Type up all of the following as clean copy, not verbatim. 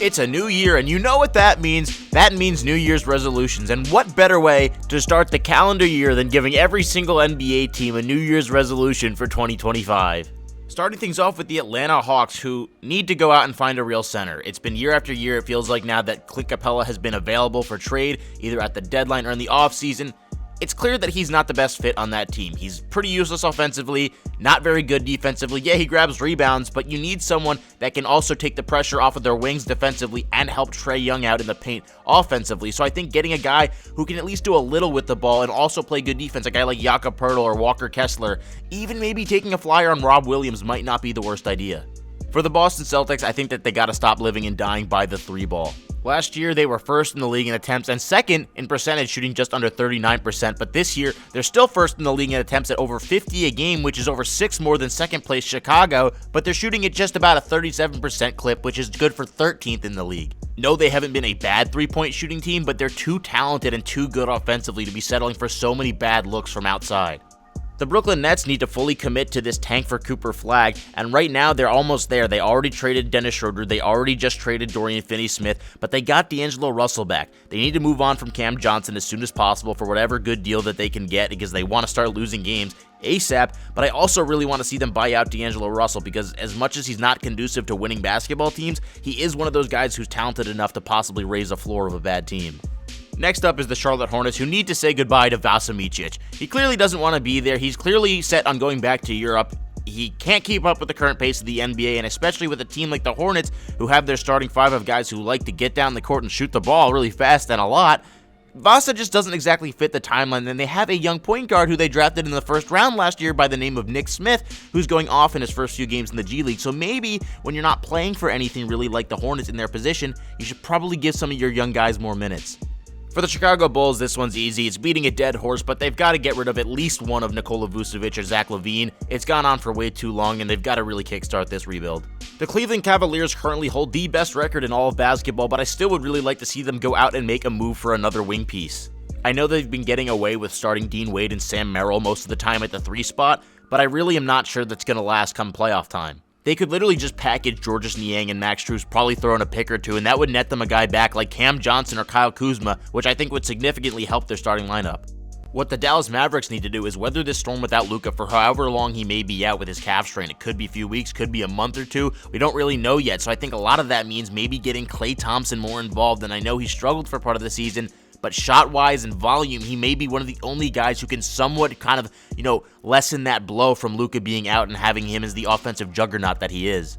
It's a new year, and you know what that means. That means New Year's resolutions. And what better way to start the calendar year than giving every single NBA team a New Year's resolution for 2025? Starting things off with the Atlanta Hawks, who need to go out and find a real center. It's been year after year. It feels like now that Clint Capella has been available for trade, either at the deadline or in the offseason. It's clear that he's not the best fit on that team. He's pretty useless offensively, not very good defensively. Yeah, he grabs rebounds, but you need someone that can also take the pressure off of their wings defensively and help Trae Young out in the paint offensively. So I think getting a guy who can at least do a little with the ball and also play good defense, a guy like Jakob Poeltl or Walker Kessler, even maybe taking a flyer on Rob Williams might not be the worst idea. For the Boston Celtics, I think that they got to stop living and dying by the three ball. Last year, they were first in the league in attempts and second in percentage, shooting just under 39%. But this year, they're still first in the league in attempts at over 50 a game, which is over 6 more than second place Chicago. But they're shooting at just about a 37% clip, which is good for 13th in the league. No, they haven't been a bad three-point shooting team, but they're too talented and too good offensively to be settling for so many bad looks from outside. The Brooklyn Nets need to fully commit to this tank for Cooper flag, and right now they're almost there. They already traded Dennis Schroeder, they already just traded Dorian Finney-Smith, but they got D'Angelo Russell back. They need to move on from Cam Johnson as soon as possible for whatever good deal that they can get because they want to start losing games ASAP, but I also really want to see them buy out D'Angelo Russell because as much as he's not conducive to winning basketball teams, he is one of those guys who's talented enough to possibly raise the floor of a bad team. Next up is the Charlotte Hornets, who need to say goodbye to Vasa Micic. He clearly doesn't want to be there. He's clearly set on going back to Europe. He can't keep up with the current pace of the NBA, and especially with a team like the Hornets, who have their starting five of guys who like to get down the court and shoot the ball really fast and a lot. Vasa just doesn't exactly fit the timeline, and they have a young point guard who they drafted in the first round last year by the name of Nick Smith, who's going off in his first few games in the G League. So maybe when you're not playing for anything really like the Hornets in their position, you should probably give some of your young guys more minutes. For the Chicago Bulls, this one's easy. It's beating a dead horse, but they've got to get rid of at least one of Nikola Vucevic or Zach LaVine. It's gone on for way too long, and they've got to really kickstart this rebuild. The Cleveland Cavaliers currently hold the best record in all of basketball, but I still would really like to see them go out and make a move for another wing piece. I know they've been getting away with starting Dean Wade and Sam Merrill most of the time at the 3 spot, but I really am not sure that's going to last come playoff time. They could literally just package Georges Niang and Max Strus, probably throw in a pick or two, and that would net them a guy back like Cam Johnson or Kyle Kuzma, which I think would significantly help their starting lineup. What the Dallas Mavericks need to do is weather this storm without Luka for however long he may be out with his calf strain. It could be a few weeks, could be a month or two. We don't really know yet, so I think a lot of that means maybe getting Klay Thompson more involved, and I know he struggled for part of the season, but shot-wise and volume, he may be one of the only guys who can somewhat kind of, lessen that blow from Luka being out and having him as the offensive juggernaut that he is.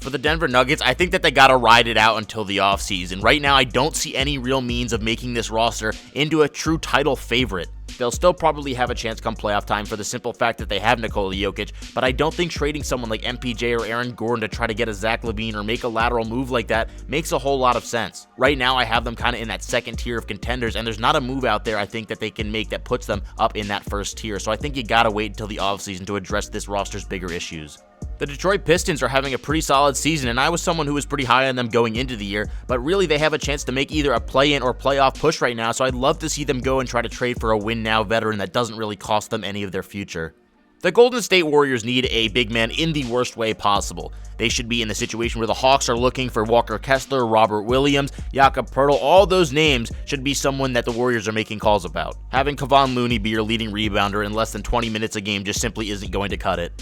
For the Denver Nuggets, I think that they got to ride it out until the offseason. Right now, I don't see any real means of making this roster into a true title favorite. They'll still probably have a chance come playoff time for the simple fact that they have Nikola Jokic, but I don't think trading someone like MPJ or Aaron Gordon to try to get a Zach LaVine or make a lateral move like that makes a whole lot of sense. Right now, I have them kind of in that second tier of contenders, and there's not a move out there I think that they can make that puts them up in that first tier, so I think you gotta wait until the offseason to address this roster's bigger issues. The Detroit Pistons are having a pretty solid season, and I was someone who was pretty high on them going into the year, but really they have a chance to make either a play-in or playoff push right now, so I'd love to see them go and try to trade for a win-now veteran that doesn't really cost them any of their future. The Golden State Warriors need a big man in the worst way possible. They should be in the situation where the Hawks are looking for Walker Kessler, Robert Williams, Jakob Poeltl. All those names should be someone that the Warriors are making calls about. Having Kevon Looney be your leading rebounder in less than 20 minutes a game just simply isn't going to cut it.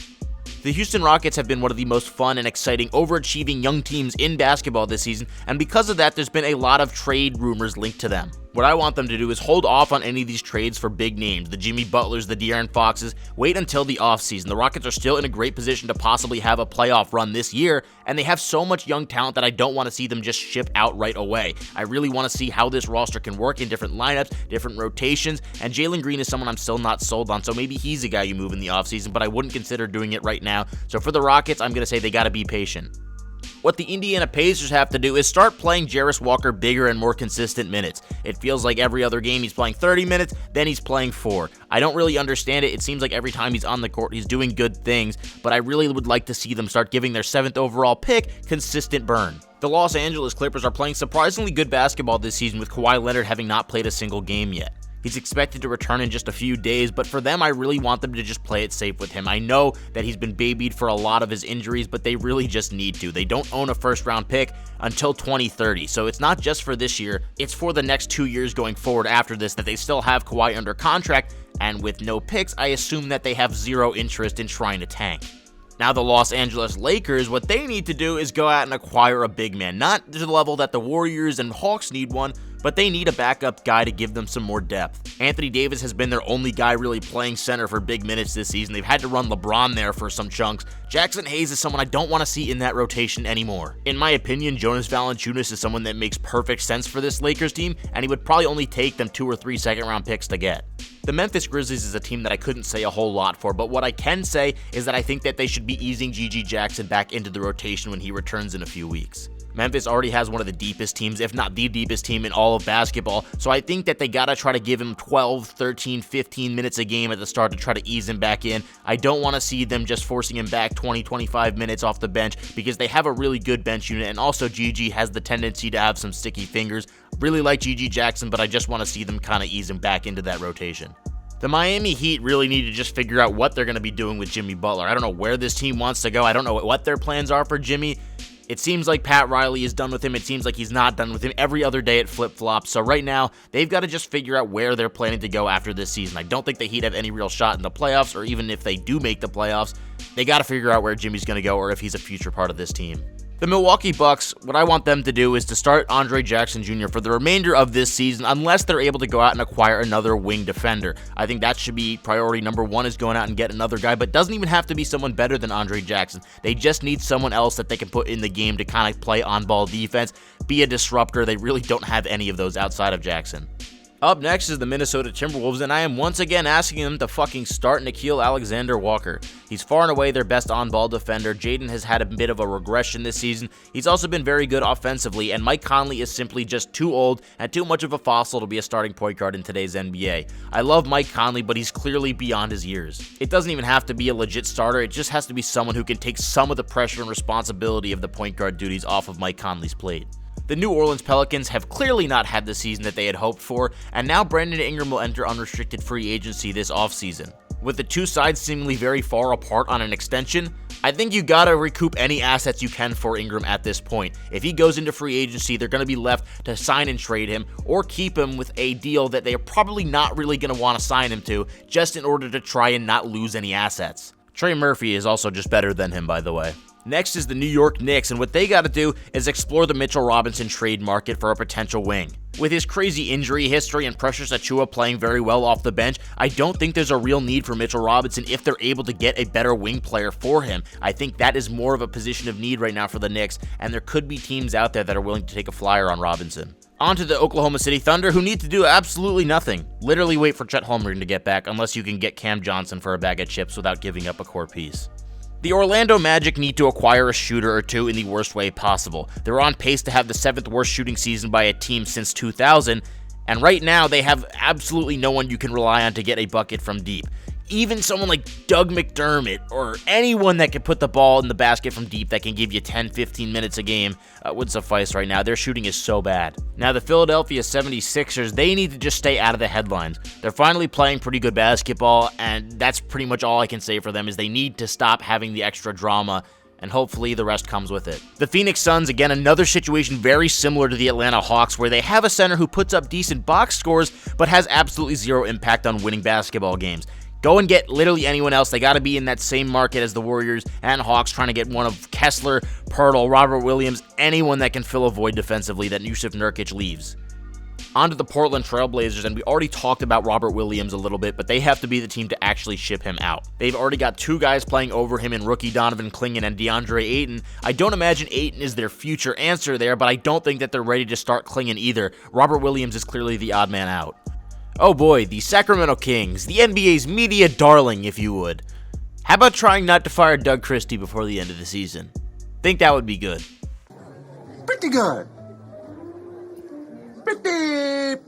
The Houston Rockets have been one of the most fun and exciting, overachieving young teams in basketball this season, and because of that, there's been a lot of trade rumors linked to them. What I want them to do is hold off on any of these trades for big names, the Jimmy Butlers, the De'Aaron Foxes, wait until the offseason. The Rockets are still in a great position to possibly have a playoff run this year, and they have so much young talent that I don't want to see them just ship out right away. I really want to see how this roster can work in different lineups, different rotations, and Jalen Green is someone I'm still not sold on, so maybe he's a guy you move in the offseason, but I wouldn't consider doing it right now. So for the Rockets, I'm going to say they got to be patient. What the Indiana Pacers have to do is start playing Jarris Walker bigger and more consistent minutes. It feels like every other game he's playing 30 minutes, then he's playing 4. I don't really understand it. It seems like every time he's on the court, he's doing good things, but I really would like to see them start giving their 7th overall pick consistent burn. The Los Angeles Clippers are playing surprisingly good basketball this season with Kawhi Leonard having not played a single game yet. He's expected to return in just a few days, but for them, I really want them to just play it safe with him. I know that he's been babied for a lot of his injuries, but they really just need to. They don't own a first-round pick until 2030, so it's not just for this year, it's for the next 2 years going forward after this that they still have Kawhi under contract, and with no picks, I assume that they have zero interest in trying to tank. Now the Los Angeles Lakers, what they need to do is go out and acquire a big man. Not to the level that the Warriors and Hawks need one, but they need a backup guy to give them some more depth. Anthony Davis has been their only guy really playing center for big minutes this season. They've had to run LeBron there for some chunks. Jackson Hayes is someone I don't want to see in that rotation anymore. In my opinion, Jonas Valanciunas is someone that makes perfect sense for this Lakers team, and he would probably only take them 2 or 3 second-round picks to get. The Memphis Grizzlies is a team that I couldn't say a whole lot for, but what I can say is that I think that they should be easing GG Jackson back into the rotation when he returns in a few weeks. Memphis already has one of the deepest teams, if not the deepest team in all of basketball, so I think that they gotta try to give him 12, 13, 15 minutes a game at the start to try to ease him back in. I don't want to see them just forcing him back 20, 25 minutes off the bench because they have a really good bench unit, and also GG has the tendency to have some sticky fingers. Really like GG Jackson, but I just want to see them kind of ease him back into that rotation. The Miami Heat really need to just figure out what they're going to be doing with Jimmy Butler. I don't know where this team wants to go. I don't know what their plans are for Jimmy. It seems like Pat Riley is done with him. It seems like he's not done with him. Every other day it flip-flops. So right now, they've got to just figure out where they're planning to go after this season. I don't think the Heat have any real shot in the playoffs, or even if they do make the playoffs, they got to figure out where Jimmy's going to go or if he's a future part of this team. The Milwaukee Bucks, what I want them to do is to start Andre Jackson Jr. for the remainder of this season unless they're able to go out and acquire another wing defender. I think that should be priority number one, is going out and get another guy, but doesn't even have to be someone better than Andre Jackson. They just need someone else that they can put in the game to kind of play on-ball defense, be a disruptor. They really don't have any of those outside of Jackson. Up next is the Minnesota Timberwolves, and I am once again asking them to fucking start Nickeil Alexander-Walker. He's far and away their best on-ball defender. Jaden has had a bit of a regression this season. He's also been very good offensively, and Mike Conley is simply just too old and too much of a fossil to be a starting point guard in today's NBA. I love Mike Conley, but he's clearly beyond his years. It doesn't even have to be a legit starter. It just has to be someone who can take some of the pressure and responsibility of the point guard duties off of Mike Conley's plate. The New Orleans Pelicans have clearly not had the season that they had hoped for, and now Brandon Ingram will enter unrestricted free agency this offseason. With the two sides seemingly very far apart on an extension, I think you gotta recoup any assets you can for Ingram at this point. If he goes into free agency, they're gonna be left to sign and trade him, or keep him with a deal that they're probably not really gonna want to sign him to, just in order to try and not lose any assets. Trey Murphy is also just better than him, by the way. Next is the New York Knicks, and what they got to do is explore the Mitchell Robinson trade market for a potential wing. With his crazy injury history and Precious Achiuwa playing very well off the bench, I don't think there's a real need for Mitchell Robinson if they're able to get a better wing player for him. I think that is more of a position of need right now for the Knicks, and there could be teams out there that are willing to take a flyer on Robinson. On to the Oklahoma City Thunder, who need to do absolutely nothing. Literally wait for Chet Holmgren to get back, unless you can get Cam Johnson for a bag of chips without giving up a core piece. The Orlando Magic need to acquire a shooter or two in the worst way possible. They're on pace to have the 7th worst shooting season by a team since 2000, and right now they have absolutely no one you can rely on to get a bucket from deep. Even someone like Doug McDermott or anyone that can put the ball in the basket from deep that can give you 10, 15 minutes a game would suffice right now. Their shooting is so bad. Now, the Philadelphia 76ers, they need to just stay out of the headlines. They're finally playing pretty good basketball, and that's pretty much all I can say for them, is they need to stop having the extra drama, and hopefully the rest comes with it. The Phoenix Suns, again, another situation very similar to the Atlanta Hawks, where they have a center who puts up decent box scores, but has absolutely zero impact on winning basketball games. Go and get literally anyone else. They got to be in that same market as the Warriors and Hawks, trying to get one of Kessler, Pirtle, Robert Williams, anyone that can fill a void defensively that Yusuf Nurkic leaves. On to the Portland Trailblazers, and we already talked about Robert Williams a little bit, but they have to be the team to actually ship him out. They've already got two guys playing over him in rookie Donovan Clingan and DeAndre Ayton. I don't imagine Ayton is their future answer there, but I don't think that they're ready to start Clingan either. Robert Williams is clearly the odd man out. Oh boy, the Sacramento Kings, the NBA's media darling, if you would. How about trying not to fire Doug Christie before the end of the season? Think that would be good. Pretty good.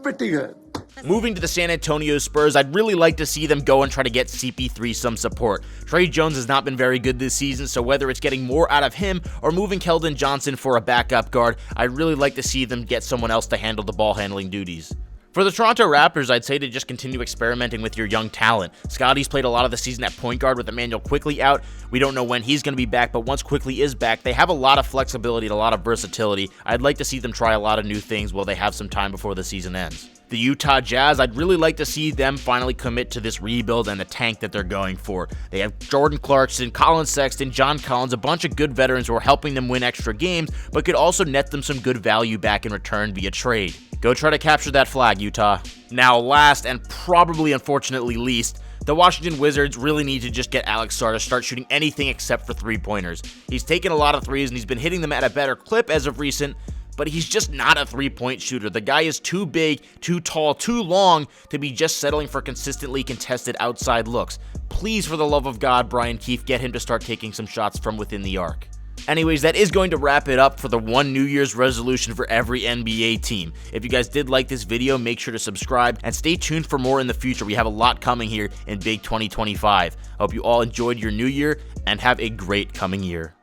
Pretty good. Moving to the San Antonio Spurs, I'd really like to see them go and try to get CP3 some support. Trey Jones has not been very good this season, so whether it's getting more out of him or moving Keldon Johnson for a backup guard, I'd really like to see them get someone else to handle the ball handling duties. For the Toronto Raptors, I'd say to just continue experimenting with your young talent. Scotty's played a lot of the season at point guard with Emmanuel Quickley out. We don't know when he's going to be back, but once Quickley is back, they have a lot of flexibility and a lot of versatility. I'd like to see them try a lot of new things while they have some time before the season ends. The Utah Jazz, I'd really like to see them finally commit to this rebuild and the tank that they're going for. They have Jordan Clarkson, Colin Sexton, John Collins, a bunch of good veterans who are helping them win extra games, but could also net them some good value back in return via trade. Go try to capture that flag, Utah. Now, last and probably unfortunately least, the Washington Wizards really need to just get Alex Sarr to start shooting anything except for three-pointers. He's taken a lot of threes and he's been hitting them at a better clip as of recent, but he's just not a three-point shooter. The guy is too big, too tall, too long to be just settling for consistently contested outside looks. Please, for the love of God, Brian Keefe, get him to start taking some shots from within the arc. Anyways, that is going to wrap it up for the one New Year's resolution for every NBA team. If you guys did like this video, make sure to subscribe and stay tuned for more in the future. We have a lot coming here in Big 2025. I hope you all enjoyed your new year and have a great coming year.